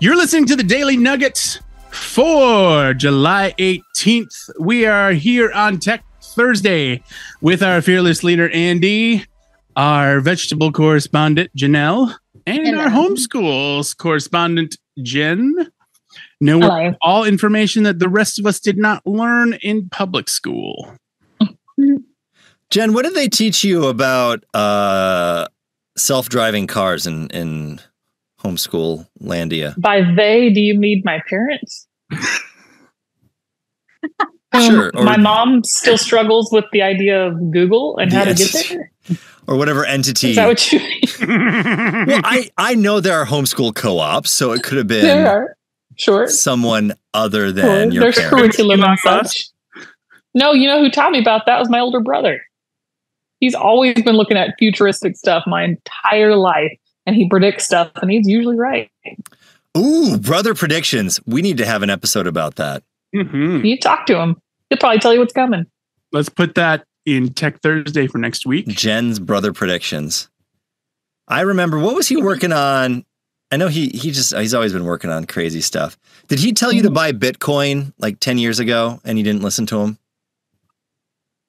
You're listening to the Daily Nuggets for July 18th. We are here on Tech Thursday with our fearless leader, Andy, our vegetable correspondent, Janelle, and our homeschools correspondent, Jen. Know all information that the rest of us did not learn in public school. Jen, what did they teach you about self-driving cars in homeschool landia? By they, do you mean my parents? Sure. My mom still struggles with the idea of Google and how to get there. Or whatever entity. Is that what you mean? Well, I know there are homeschool co-ops, so it could have been someone other than your There's parents. curriculum and such. No, you know who taught me about that was my older brother. He's always been looking at futuristic stuff my entire life, and he predicts stuff, and he's usually right. Ooh, brother predictions. We need to have an episode about that. Mm-hmm. You talk to him. He'll probably tell you what's coming. Let's put that in Tech Thursday for next week. Jen's brother predictions. I remember, what was he working on? I know he's always been working on crazy stuff. Did he tell you to buy Bitcoin like 10 years ago and you didn't listen to him?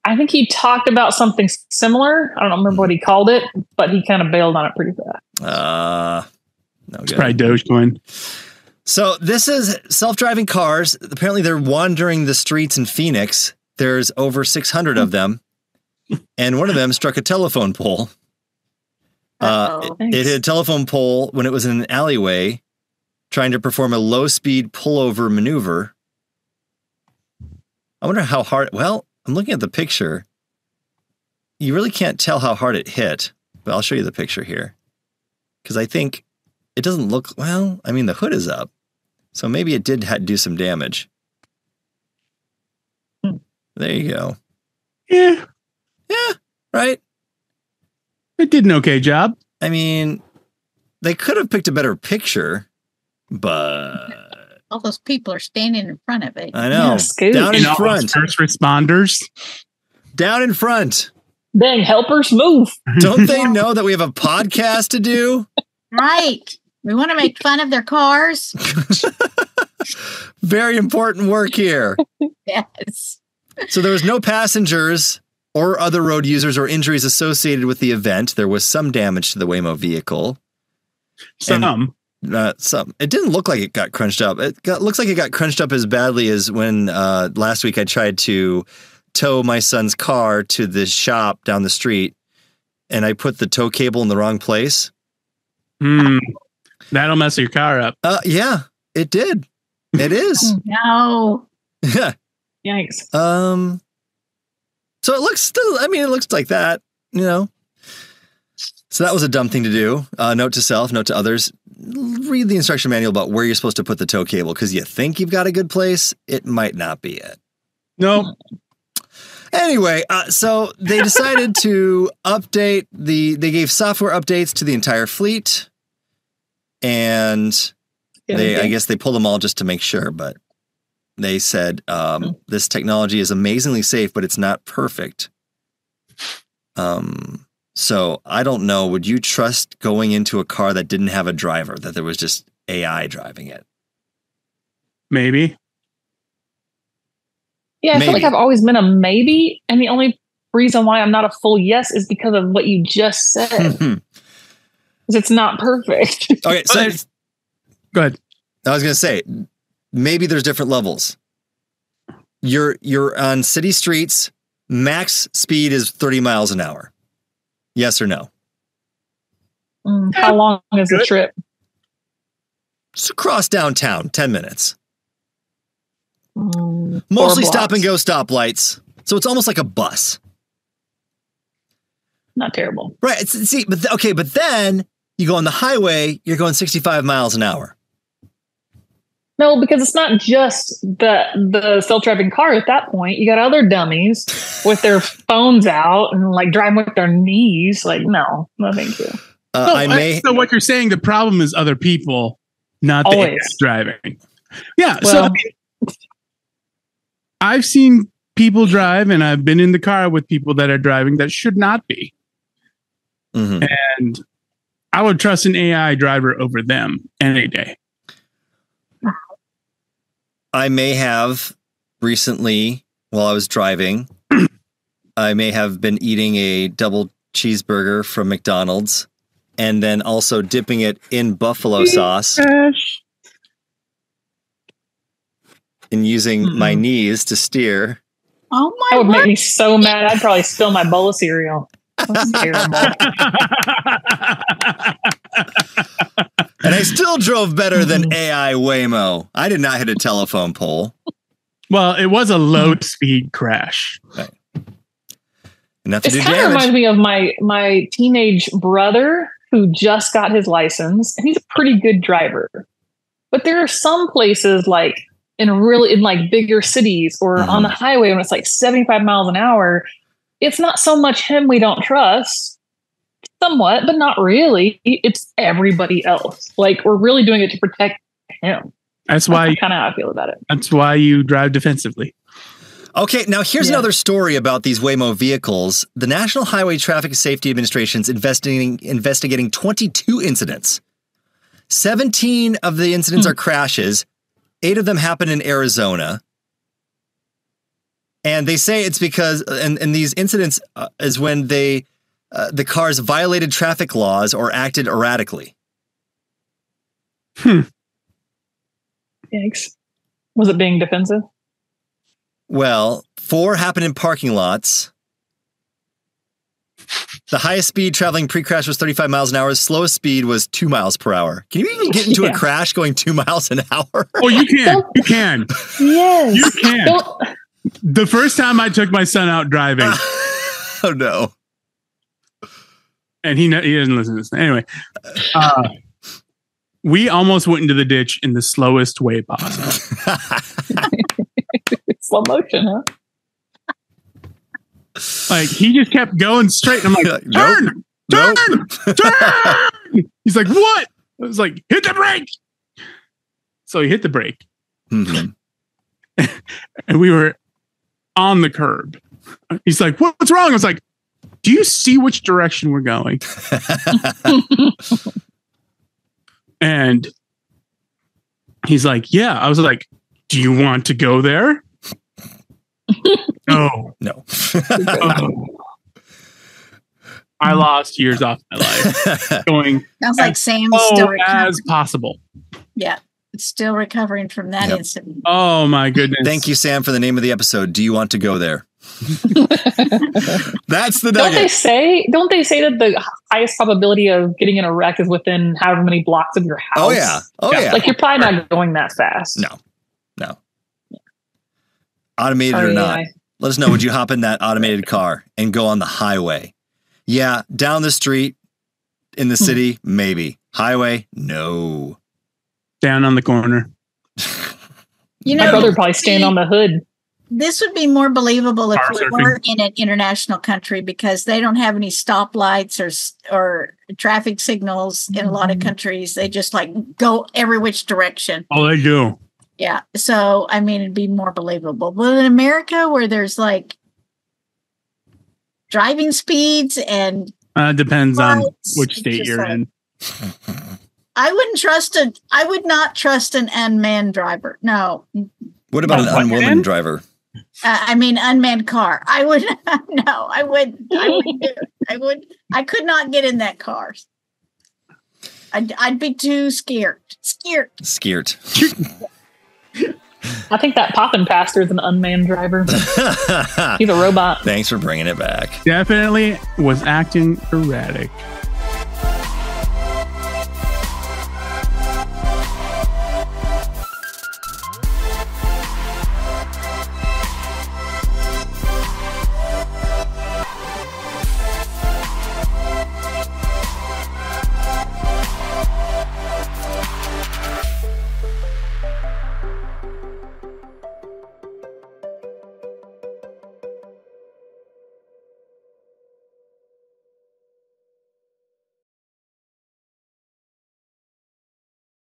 I think he talked about something similar. I don't remember what he called it, but he kind of bailed on it pretty fast. No it's good. probably Dogecoin. So this is self-driving cars. Apparently they're wandering the streets in Phoenix. There's over 600 of them. And one of them struck a telephone pole. It hit a telephone pole when it was in an alleyway trying to perform a low-speed pullover maneuver. I wonder how hard... Well, I'm looking at the picture. You really can't tell how hard it hit, but I'll show you the picture here. Because I think it doesn't look... Well, I mean, the hood is up, so maybe it did do some damage. There you go. Yeah, right? It did an okay job. I mean, they could have picked a better picture, but... All those people are standing in front of it. I know. Yeah, down in front. First responders. Down in front. Dang, helpers move. Don't they know that we have a podcast to do? Right. We want to make fun of their cars. Very important work here. Yes. So there was no passengers or other road users or injuries associated with the event. There was some damage to the Waymo vehicle. Some. It didn't look like it got crunched up. Looks like it got crunched up as badly as when last week I tried to tow my son's car to the shop down the street, and I put the tow cable in the wrong place. That'll mess your car up. Yeah, it did. It is. No. Yeah. Yikes. So it looks still, I mean, it looks like that, you know. So that was a dumb thing to do. Note to self, note to others. Read the instruction manual about where you're supposed to put the tow cable, because you think you've got a good place. It might not be it. No. Anyway, so they decided to update they gave software updates to the entire fleet. And I guess they pulled them all just to make sure, but they said this technology is amazingly safe, but it's not perfect. So I don't know. Would you trust going into a car that didn't have a driver, that there was just AI driving it? Maybe. Yeah, I feel like I've always been a maybe, and the only reason why I'm not a full yes is because of what you just said. Because it's not perfect. Okay, so go ahead. I was going to say, maybe there's different levels. You're on city streets. Max speed is 30 miles an hour. Yes or no? How long is the trip? Just across downtown, 10 minutes. Mostly stop and go stoplights. So it's almost like a bus. Not terrible. Right. But then you go on the highway, you're going 65 miles an hour. No, because it's not just the self-driving car at that point. You got other dummies with their phones out and like driving with their knees. Like, no, thank you. So what you're saying, the problem is other people, not the AI driving. Yeah. Well, so I've seen people drive, and I've been in the car with people that are driving that should not be. And I would trust an AI driver over them any day. I may have recently, while I was driving, I may have been eating a double cheeseburger from McDonald's and then also dipping it in buffalo sauce and using my knees to steer. Oh That my would make word. me so mad. I'd probably spill my bowl of cereal. That's terrible. And I still drove better than AI Waymo. I did not hit a telephone pole. Well, it was a low speed crash. Enough to This do kind of damage. reminds me of my teenage brother who just got his license, and he's a pretty good driver. But there are some places like in like bigger cities or on the highway when it's like 75 miles an hour, it's not so much him we don't trust, somewhat, but not really. It's everybody else. Like we're really doing it to protect him. That's why. Kind of how I feel about it. That's why you drive defensively. Okay, now here's another story about these Waymo vehicles. The National Highway Traffic Safety Administration is investigating 22 incidents. 17 of the incidents are crashes. 8 of them happen in Arizona. And they say it's because, and these incidents is when the cars violated traffic laws or acted erratically. Thanks. Was it being defensive? Well, 4 happened in parking lots. The highest speed traveling pre-crash was 35 miles an hour. The slowest speed was 2 miles per hour. Can you even get into a crash going 2 miles an hour? Oh, you can. You can. Yes. You can. The first time I took my son out driving, Oh, no. and he doesn't listen to this. Anyway, we almost went into the ditch in the slowest way possible. Slow motion, huh? Like he just kept going straight. And I'm like, turn, Nope. turn. He's like, what? I was like, hit the brake. So he hit the brake, Mhm. and we were on the curb. He's like, what's wrong? I was like, do you see which direction we're going? And he's like, yeah. I was like, do you want to go there? No. No. Oh. I lost years off my life going Sounds like Sam's slow still recovering. as possible. Yeah, it's still recovering from that incident. Oh my goodness. Thank you, Sam, for the name of the episode. Do you want to go there? That's the Don't they nugget. say that the highest probability of getting in a wreck is within however many blocks of your house? Oh, yeah. Oh, yeah. Like you're probably not going that fast. No. Automated or not. Let us know. Would you hop in that automated car and go on the highway? Yeah. Down the street in the city, maybe. Highway, no. Down on the corner. You My know, brother would probably stand on the hood. this would be more believable if Car we surfing. were in an international country because they don't have any stoplights or traffic signals in a lot of countries. They just like go every which direction. Oh, they do. Yeah. So, I mean, it'd be more believable. But in America, where there's like driving speeds and Depends on Lights, which it's state just you're like- in. I would not trust an unmanned driver. No. What about an What, unwoman man? driver? I mean, unmanned car. I would, no, I would, I could not get in that car. I'd be too scared. Scared. I think that poppin' pastor is an unmanned driver. He's a robot. Thanks for bringing it back. Definitely was acting erratic.